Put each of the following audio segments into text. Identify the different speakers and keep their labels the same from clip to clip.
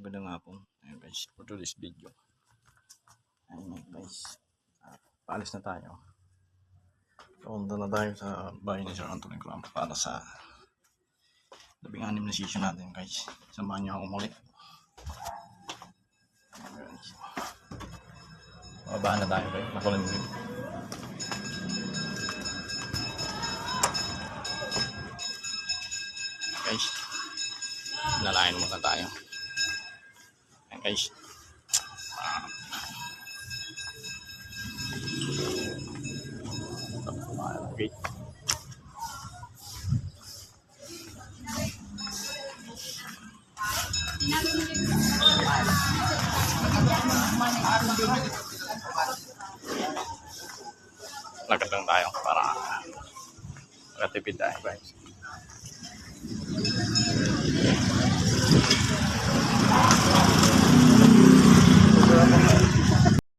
Speaker 1: magandang hapon. Ayun guys, for today's video. Ayun guys, paalis na tayo. Punta na tayo sa bahay ni Sir Anthony Cram para sa 16 na session natin guys. Samahan niyo ako muli. Babaan na tayo guys. Makulan din. Guys, nalayan muna tayo. Ayan guys. Okay. Lakad lang tayo para makatipid tayo guys.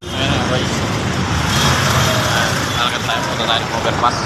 Speaker 1: Ayan na guys. Lakad tayo, punta tayo ng overpass.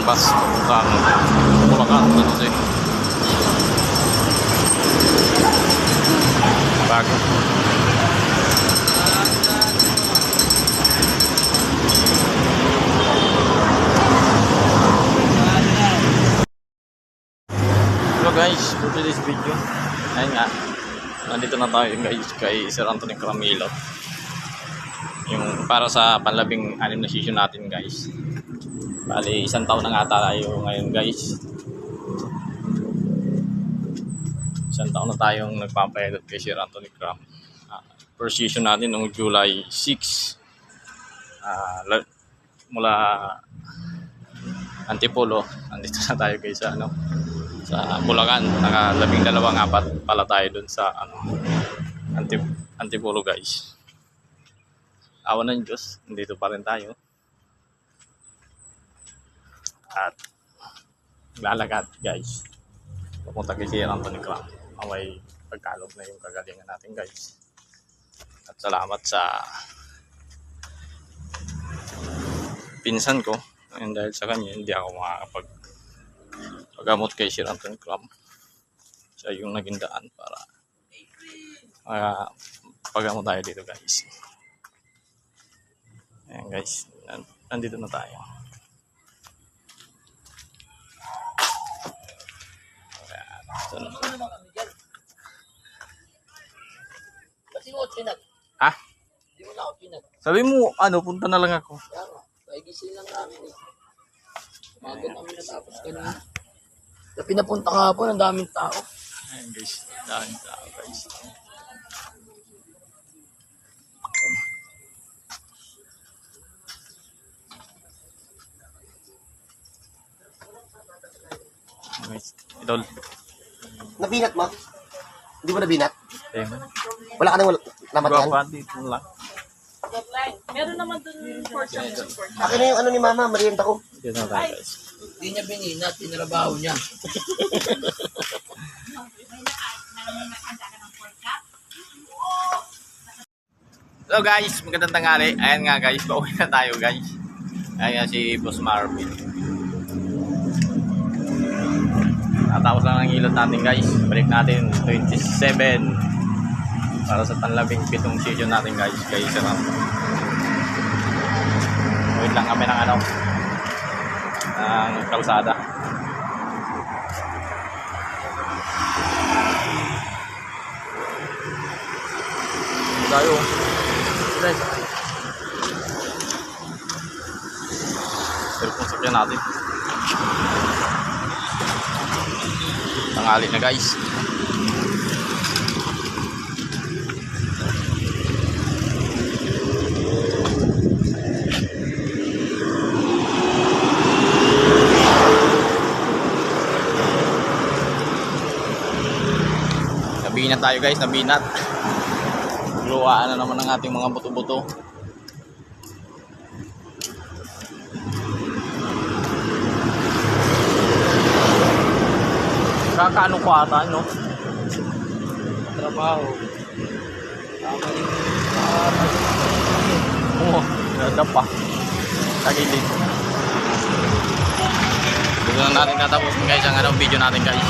Speaker 1: Bus papuntang Bulacan kasi bago. Hello guys, for today's video, ayun nga, nandito na tayo guys kay Sir Anthony Cramilo, yung para sa panlabing 6 na session natin guys. Bali, 1 taon na nga tayo ngayon guys. 1 taon na tayong nagpapayagod kay Sir Anthony Cram. First session natin noong July 6. Mula Antipolo, andito na tayo guys sa sa Bulacan. Naka 12 nga pala tayo dun sa Antipolo guys. Awan ng Diyos, nandito pa rin tayo. At lalakad guys papunta kay Sir Anthony Cram. Away pagkalog na yung kagalingan natin guys. At salamat sa pinsan ko, and dahil sa kanya hindi ako makakapagpagamot kay Sir Anthony Cram. Siya yung naging daan para pagamot tayo dito guys. Ayan guys, nandito na tayo.
Speaker 2: ako chinat.
Speaker 1: Ha?
Speaker 2: Hindi mo na ako chinat.
Speaker 1: Sabi mo, punta na lang ako.
Speaker 2: Kaya nga, naigising lang namin eh. Umaga namin natapos kanina. Na pinapunta ka po, ang daming tao.
Speaker 1: Ayan guys, daming tao guys. Guys, idol.
Speaker 2: Nabinat mo? Hindi mo nabinat?
Speaker 1: Ayun.
Speaker 2: Wala ka nang namatayan?
Speaker 1: Guwapa, dito lang.
Speaker 3: Meron naman dun for some support.
Speaker 2: Akin na yung ano ni mama, merienda ko.
Speaker 1: Dito na tayo guys.
Speaker 2: Hindi niya bininat, tinrabaho niya.
Speaker 1: Hello guys, magandang tanghali. Ayan nga guys, pauwi na tayo guys. Ayan nga si Boss Marvin. Natapos lang ang ilot natin guys. Balik natin 27 para sa panlabing 7 season natin guys. Guys, wait lang kami ng ng kalsada. Tayo. Guys. Pero kung sakyan natin. Tanghali na guys. Nabinat tayo guys, nabinat. Luwaan na naman ang ating mga buto-buto. Kakaano ko ata, no?
Speaker 2: Trabaho.
Speaker 1: Oo, nada pa. Tagilid. Dito na natin tatapos guys ang video natin guys.